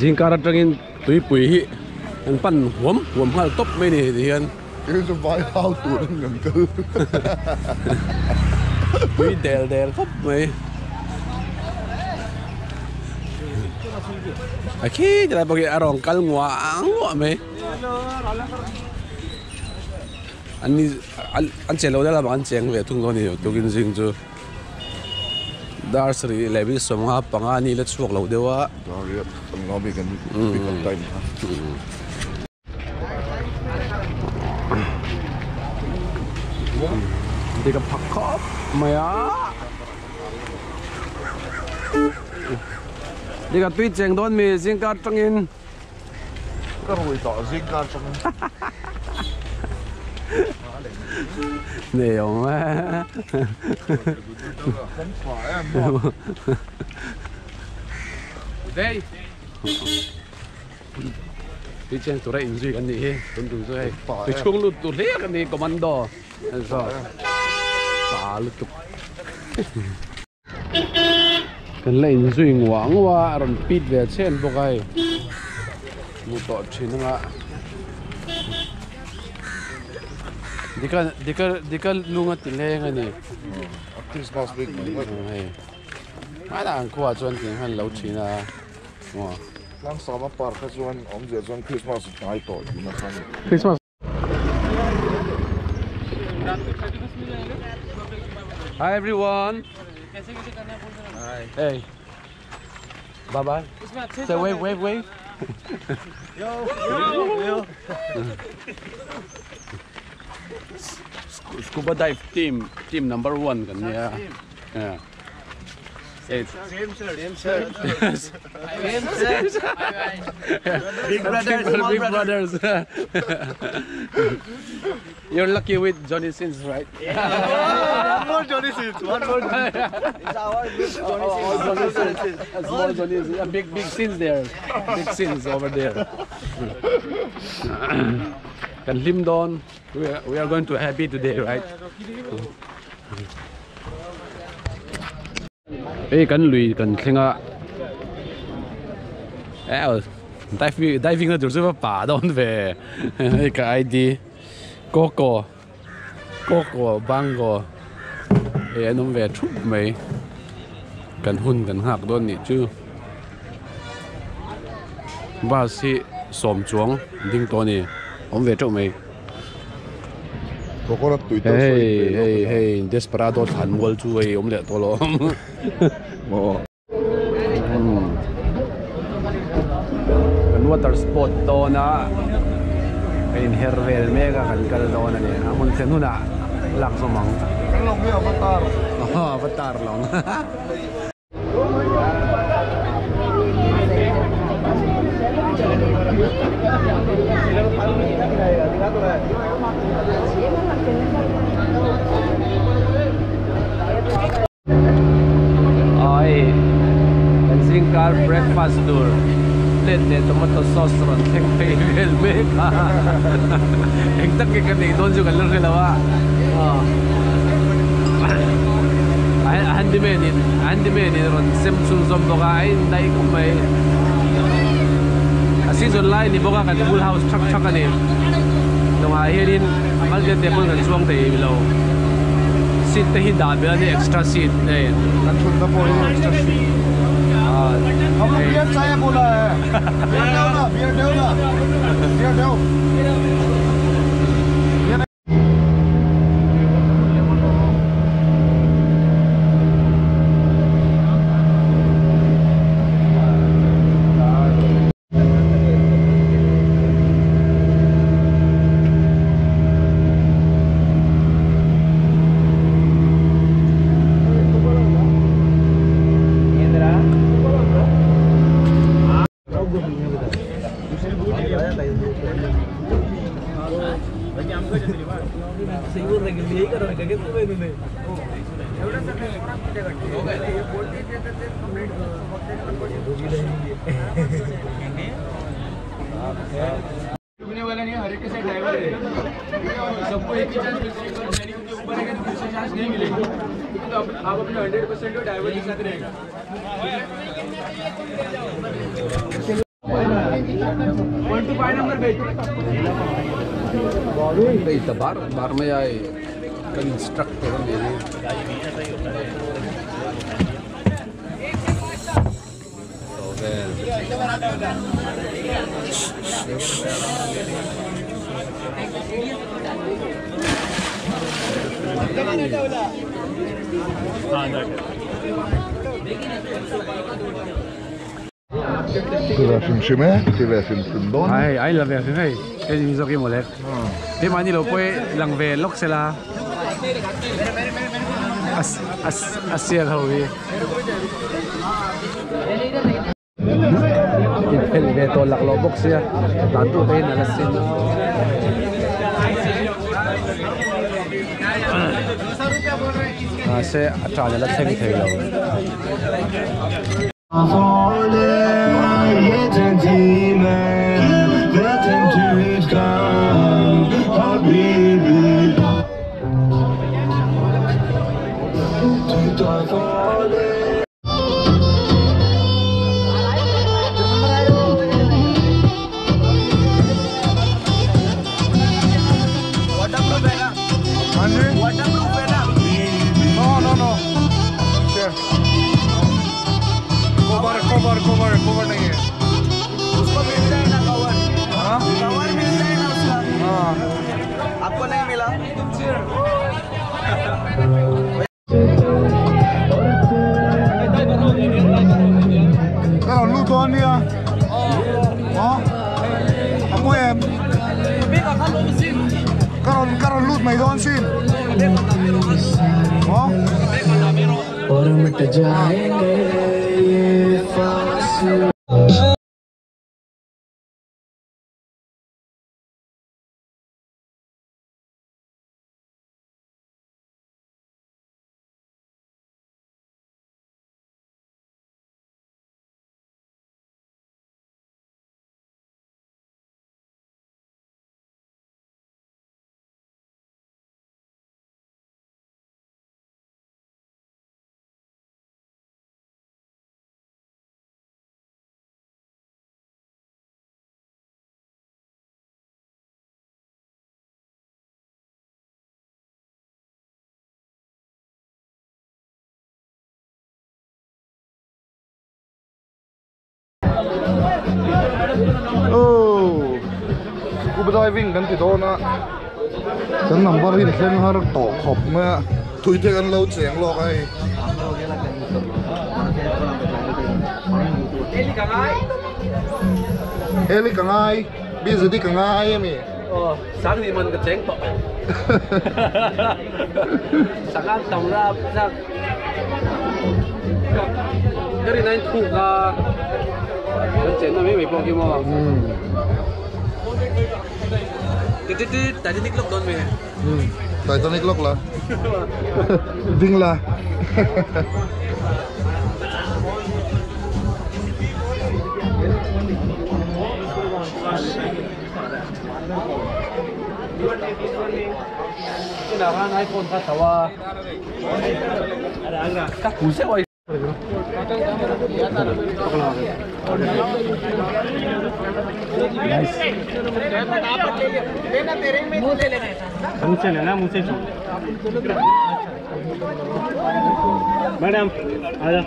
Zingkara trangin tui pui an pan huam hal top mai ni hian cái số vai hao tuổi ngầm tư pui del khop mai khiจะไปอารองกัลงัวmaiอันนี้อันเจเราได้ละบางเจียงเวทุกคนนี่ตัวกินจริงจูดาร์สรีเลวิสมงาปังอันนี้เล็ดช่วงเราเดียวว่าเราเรียกสมงาไปกันไปกันได้ดีกับผักครบไหมอ่ะดีกับตุ้ยเจียงโดนมีสิงการจังอินก็รวยต่อสิงการจังเนี่ยไหมที่เจียงตัวไรอินซีกันนี่ต้นตัวใช่ที่ช่วงลุดตัวเล็กกันนี่คอมมานโดนั่นก็ตาลุดตุกกันเล่นซีหวังว่ารันปิดเวชเช่นพวกไอ้มุดต่อชิ้นละดิกลุงติเล่กันนี่คริสต์มาสบิ๊กไม่ต่างขั้วจนถึงขั้นเราชิ้นละว้าร้านสามปาร์คจวนอมเจจวนคริสต์มาสง่ายต่ออยู่นะครับคริสต์มาสHi everyone. Hey. Bye bye. Say wave. Yo. Scuba dive team number 1 kan ya. Yeah. Same shirt. Big brothers. You're lucky with Johnny Sins, right? One more Johnny Sins. It's our Johnny Sins. Small Johnny Sins. Big sins there. Big sins over there. Can lim down. We are going to happy today, right? Hey, kan lui kan khinga. Diving na dur sa pa doon ve. Ka ID. Coco Bango anong về chụp mấy cần hun cần hạc đôn nhỉ chứ ba si xóm chuông đinh to nè ông về chụp mấy hey desperado thằng mua chú ấy ông lẹ to lo cần water sport to na in hervel mega kan kaldaw na niya amon senuna lang sumang long ni avatar avatar long ay Zingkar breakfast tour lên tomato sauce rồi thèm phê về mẹ anh tất cái này đón cho cái lưng cái nào handyman rồi xem xuống zoom đó cái này cũng mấy season line thì bao cái full house chắc cái này nhưng mà hiện in mang cái table cái xuống thì lâu seat thì đã bị cái extra seat này anh chụp nó có extra seat không biết saya boleh biar dia lah वाला नहीं हर एक के साथ ड्राइवर है सबको एक ही चांस मिल आप अपने 100% ड्राइवर के साथ रहेगा। Ito bar may ay constructor ni. Tyle filmsimy? Tyle film doon? Ay la ver hey. Kasi miso ki molek. Di mani lo pwe lang velok sila. Asia hawi. Intel veto lak lobok siya. Tatu tayo nalasin. से 18 अलग से भी थे लोग cover नहीं है उसको मिल जाएगा कवर कवर मिल जाएगा उसका आपको नहीं मिला Karon luto niya ako karon lut may doon sin और मिट जाएंगे ये फासले scuba diving kan ti do na kan number hi thleng har to khop ma thui the kan lo cheng lo kai eli kangai bi zudi kangai mi sáng thì mình cái chén to sáng ăn tổng ra cái này anh thuộc à cái chén nó mới bị phong kim mà Titanic lock doon may. Titanic lock la. Ding la. Kailangan iPhone ka tawa. Ka puse oi. मुझसे लेना मुझसे मैडम आजा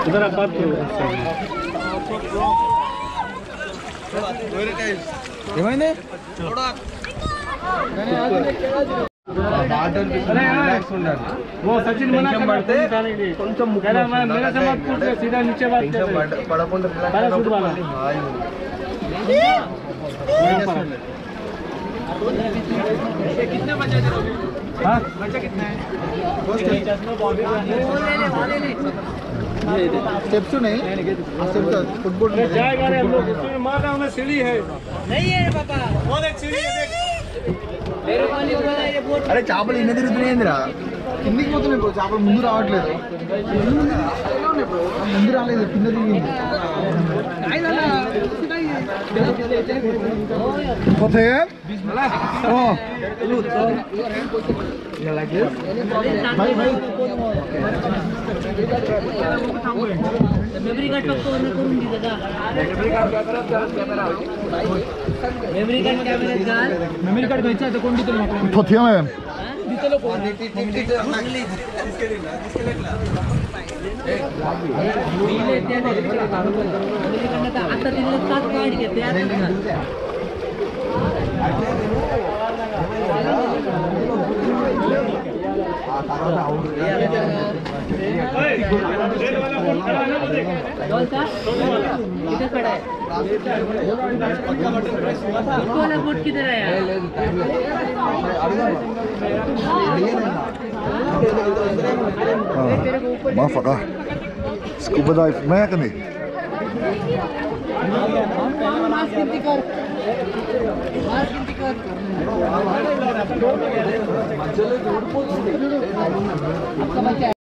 इधर आप बात करो वो सचिन मना करते मेरा से बात पूछ सीधा नीचे बात कितने बचे हाँ बचा कितना है स्टेप्स नहीं फुटबॉल जाएगा रे हम लोग उसमें मार रहा हूँ सीढ़ी है नहीं है पापा वो देख सीढ़ी है देख अरे चावल इन्हें देर इतने इंदिरा కిందికి పోతున్నాయి బ్రో చేపలు ముందు రావట్లేదు ముందు రాలేదు కింద దిగింది Hotel? Oh. You like this? Bye. Memory card फक्त ऑन करून दे दादा मेमरी कार्ड कॅमेऱ्यात घाल मेमरी कार्ड घ्यायचं आहे तर कोण देतो मग Hotel ma'am. दिसलो कोण आता तिला सात कार्ड घेते किधर खड़ा है वाला बोट किधर है Motherfucker. Scuba dive मैं करनी मास्क गिनती कर आपका बच्चा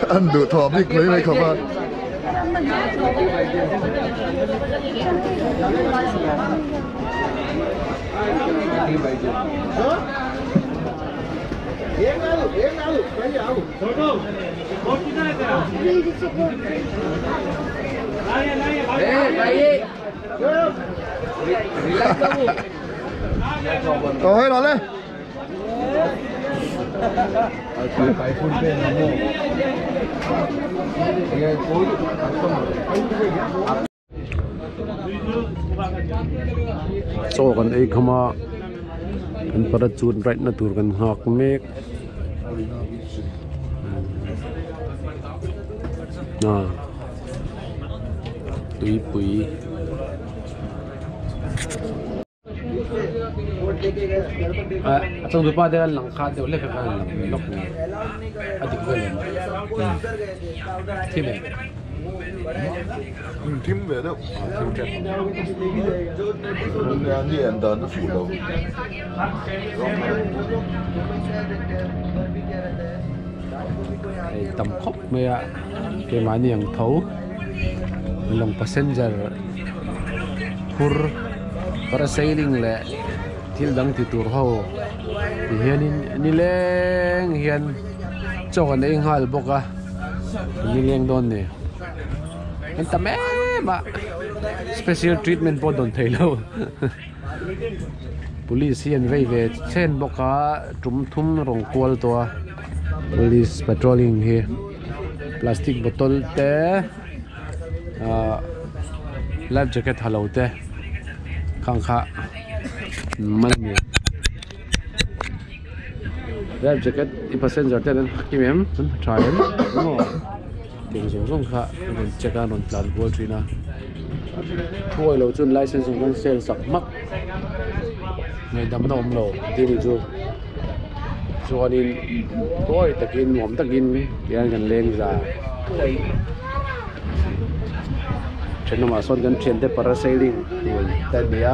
anh được thòm đi lấy này không anh Rồi đó lên so kan ei khama kan para chun right na tur kan hak mek na pui atong dupa de lang kha de le ka lang lok ni adik ko le tile Tim về đâu anh đi anh đến nó phụ đâu tầm khóc mẹ cái máy niềng thấu lòng passenger pur parasailing le til dang ti tur ho hian ni leng hian chon eng hal boka ni leng don ne en tame ma special treatment po don thailo police hian vei ve chen boka tum thum rong kwal to police patrolling here plastic bottle te life jacket halo te khang kha mani life jacket i passenger te den kimem trial no ting song kha den check on plan goal trina thoi lo chun licensing kan sel sak mak ngai dam nom lo ti ni chu chuanin koi takin mom takin yan kan leng za chen ma son kan chen te parasailing ta dia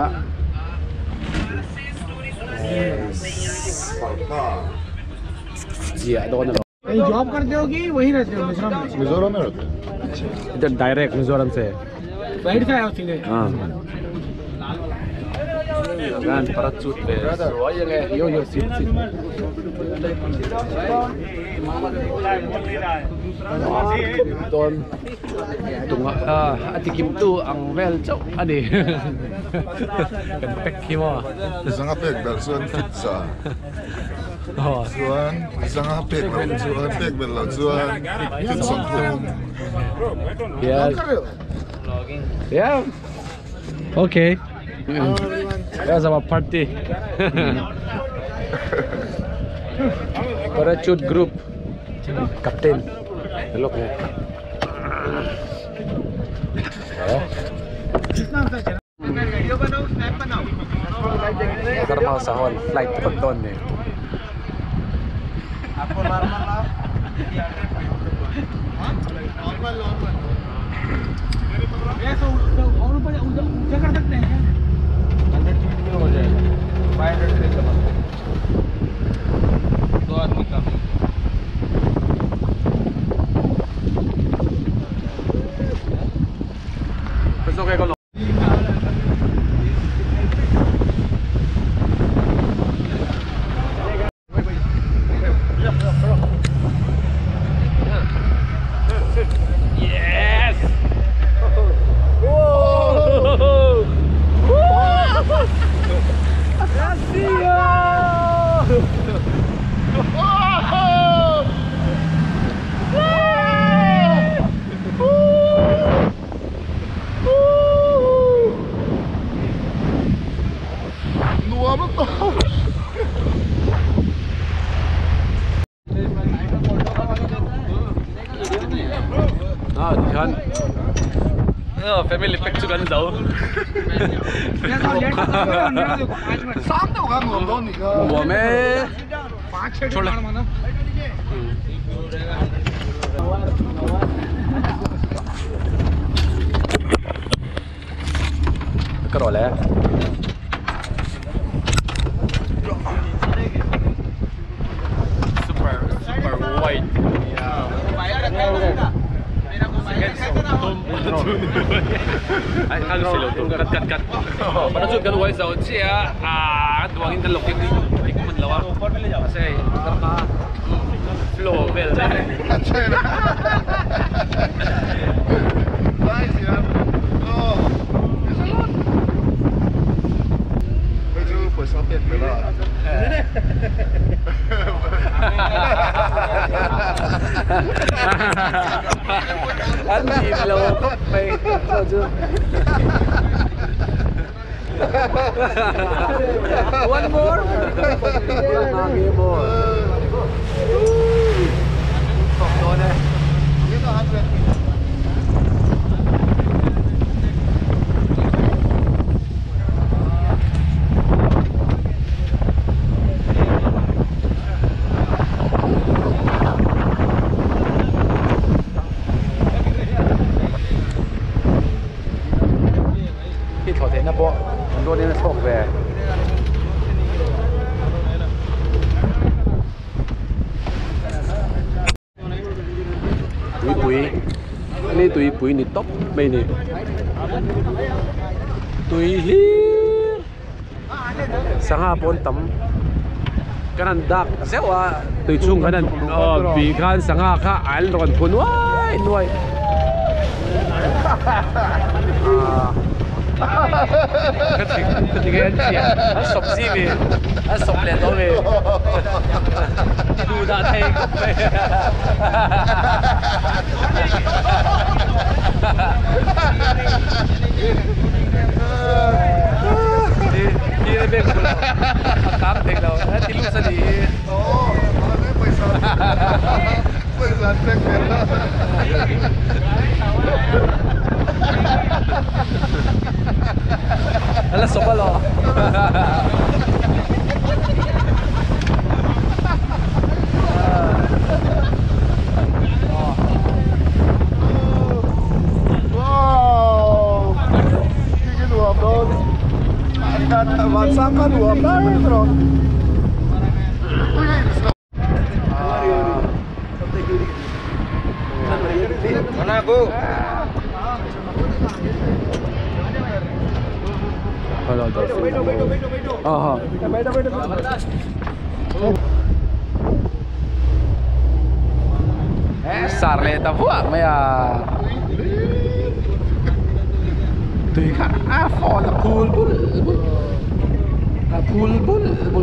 जी दोनों कहीं जॉब करते हो कि वहीं रहते हो मिजोरम में मिजोरम में रहते इधर डायरेक्ट मिजोरम से फ्लाइट से आए हो सीधे हाँ gan parachute pe soya nge yo sit ton tunga atikim tu ang vel chau ani kan pek ki mo Isang apek version pizza Oh. ส่วนสังหาเป็กเราส่วนเป็กเป็นเราส่วนขึ้นสองทุ่ม Yes. Yeah. Okay. That's our party. Parachute group. Captain. Look here. Normal sahon flight pagton eh. और ऊपर ऊंचा कर सकते हैं क्या 100 फीट में हो जाएगा 500 फीट का 2 आदमी का It's okay ko. Yes! Whoa! Ah, kan. Family picture kan daw. सामने होगा मोहम्मद निका वो में 5-6 छोड़ ले. करो ले. Super white. Ay, kagak sila to. Kat. Para jud kan wise out siya. Tuwangin ka lokit ni ko man lawa. Kasi naka flow bell. अच्छा है ना नाइस यार ओह मैं जो पैसा पेट पे ला Anh gì lâu mày sao chưa? One more. One more. ये तो 100 Cái thổ thể nó bộ, đôi đến nó sọc về. Tụi ini tụi ini top mấy này. Tụi here. Sanga pon tam. Kanan dak. Sewa tụi chung kanan. Bi kan sanga ka al ron pun wai nuai. Ketika dia, asap sih ni, asap leto ni, tu dah take up. Dia lebih pula, akam take lau, tilu sadi. Oh, mana पैसा पैसा टेक करना Alas soba lo. wow ini dua bro akan avanzakan dua bro mana aku Hello, aha. Sarleta buat maya. Tuh kan, fall pool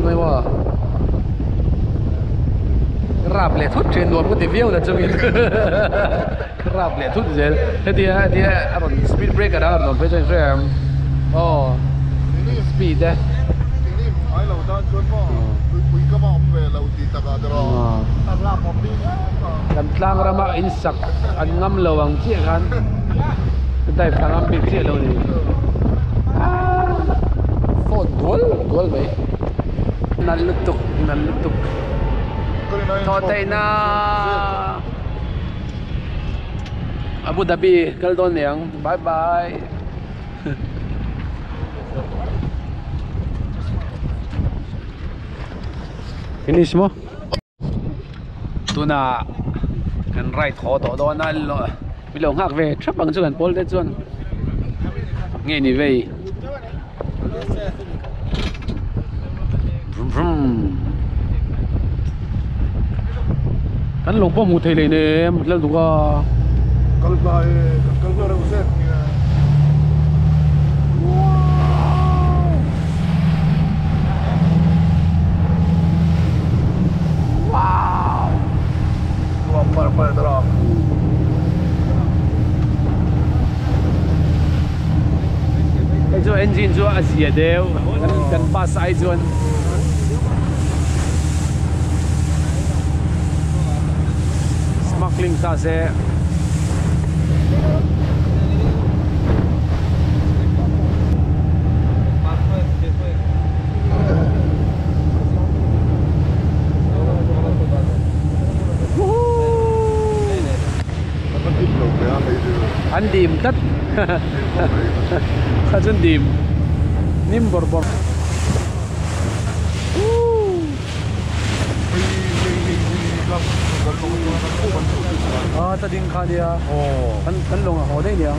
mai wa. rap le thut train nuam ko ti viau la chungin rap le thut zel hetia aron speed breaker ar no pe chang ram oh speed da ai lâu ta chuan mo kui ka ma om ve lo ti ta ka dro ta la pom đi kan tlang rama in sak an ngam lawang chi kan dai phangam bi chi lo ni phone gol mai nan lutuk Thotay na Abu Dhabi Kaldon yang bye bye finish mo tu na kan right ho to do na lo bilong hak ve trap bang chu kan pol de chuan nge ni ve vrum vrum kan long po mu thei le ne lal du ga kal ba ra uset wow wa par dra cái chỗ engine chỗ Asia đều kan pas ai chuan smuggling sa se anh điểm tất khá chân điểm nim bor bor ta ding kha dia kan long ho dei dia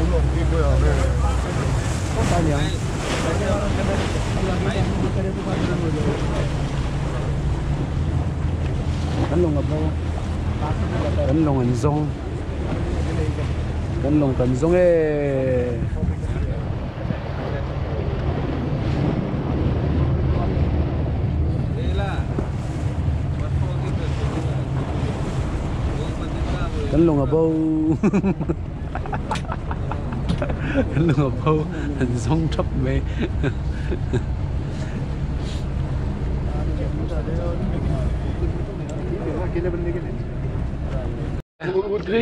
ta dia kan long apa kan long an zong kan long kan zong kan long abau kan long abau kan zong thấp mê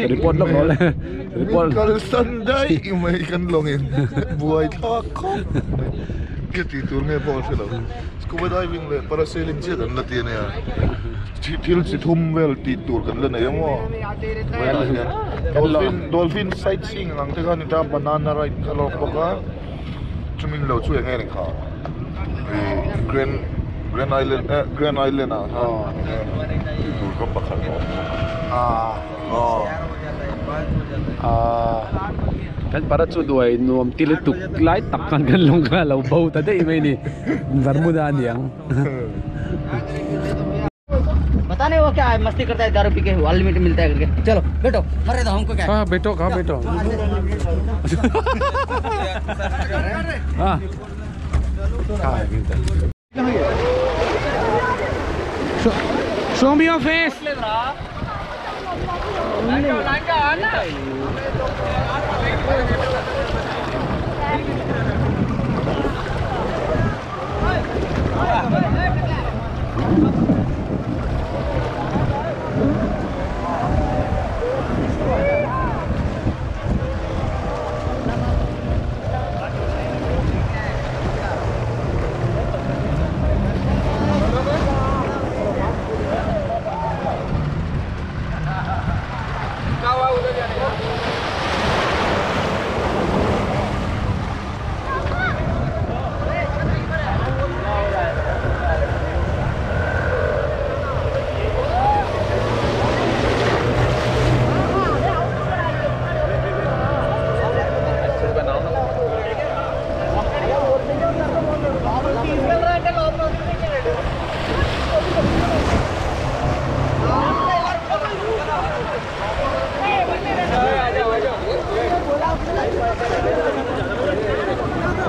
report lo rồi report kal sandai mai kan longin buai tha khop ke ti tur nge bo se lo scuba diving le parasailing che kan la ti ne ya thil si thum vel ti tur kan la ne mo dolphin sightseeing ang te kan ta banana ride ka lo ko ka chumin lo chu nge ring kha Grand Island tur ko pa khan kan para chu duai nuam tilutuk lai tak kan long ka lo bau ta dei mai ni Bermuda niang पता नहीं वो क्या है मस्ती करता है दारू पी के अनलिमिटेड मिलता है करके चलो बैठो मरे तो हमको क्या हाँ बैठो कहाँ बैठो हाँ show me your face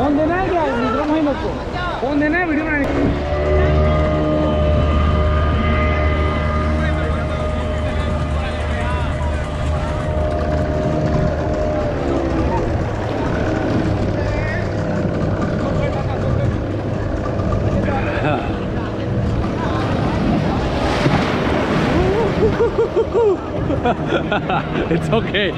phone देना है क्या फोन देना है वीडियो बनाने It's okay.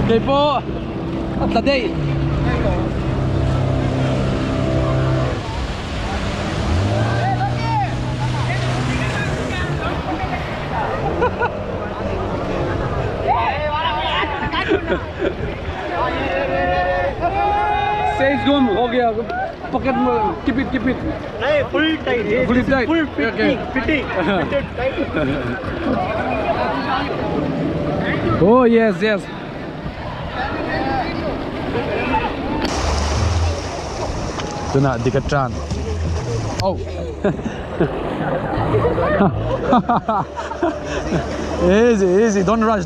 Okay po. At laday. Safe gum हो गया पॉकेट में keep it नहीं full tight fully tight full okay fitting tight oh yes do not dikatran oh easy don't rush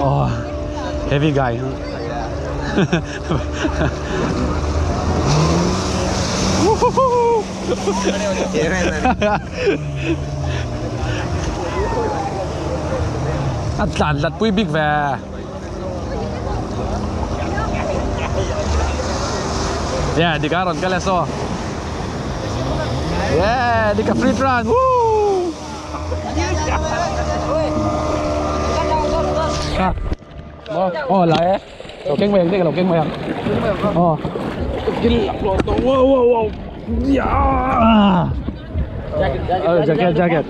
oh heavy guy Atlan pui big ve yeah di karon kala so yeah di ka free run woo oh lại lột cái miệng đi lột cái miệng oh cái lột wow yeah jacket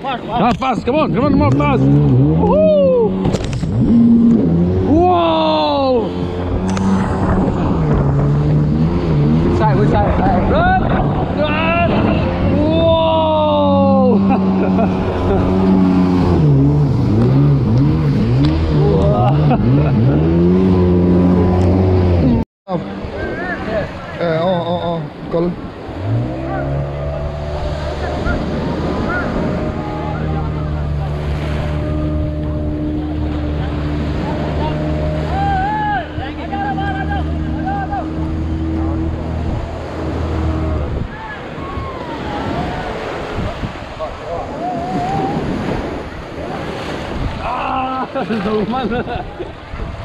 fast come on fast wow which side run wow Col.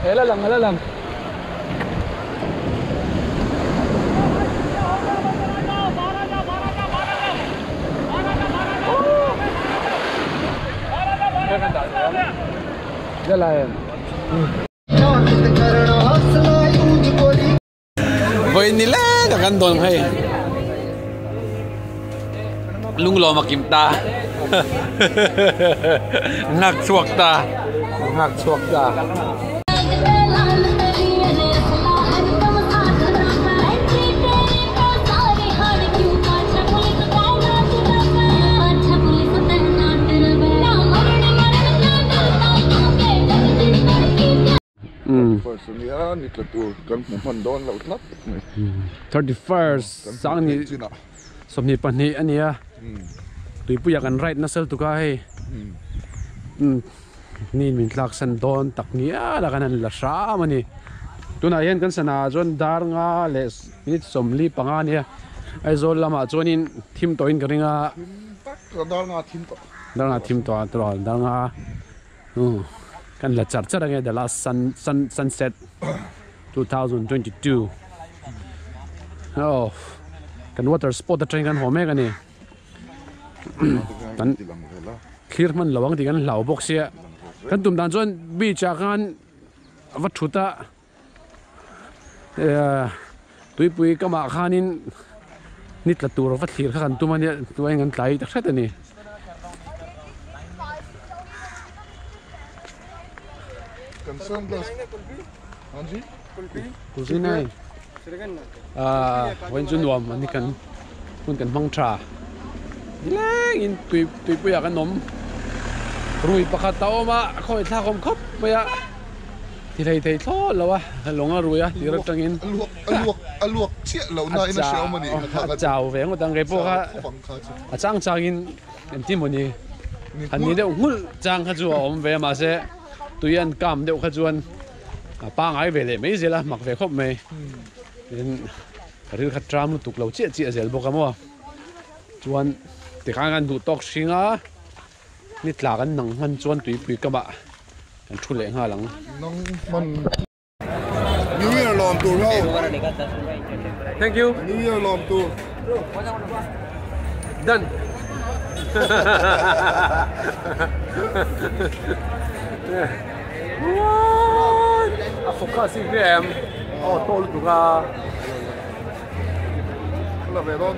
Ela lang Jalan Boy nila kakandon hay Lunglo makimta Ngak suwak ta Person ya ni tu kan mandon laut lap 31st sang ni somni pani ania tui puya kan right na sel tu ka he ni min tlak san don tak nia la kanan la sha mani tuna yen kan sana jon dar nga les minute somli panga nia ai zol lama chonin thim toin karinga dar nga thim to dar nga kan la char char the last sunset 2022 oh kan water spot the train kan home kan ni kan clear man lawang ti kan lau box ya kan tum dan chon beach kan wat thuta tuipui kama khanin nitla tur wat thir khan tumani tuai ngan tlai tak thata ni concern plus Anji kusi nai wen chun wam ani kan kun kan mang tra leng in tui puya kan nom rui pakhat ta oma khoi thla khom khop puya ti thei tho lawa longa ruya ti ra tangin aluak chia lo na ina shel mani a chau ve ngo tang ge po kha a changin em ti moni an ni de ngul chang kha chu om ve ma se tuyan kam de kha chuan pa ngai ve le mai zela mak ve khop mai in ril khat tram lu tuk lo che che zel boka mo chuan ti khan du tok singa ni tla kan nang man chuan tui pui ka ba kan thu le nga lang nong man New Year lom tur ho thank you New Year lom tur done what focusing them oh tol tu ka la veron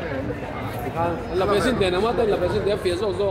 la presidente na mata la presidente fez o zo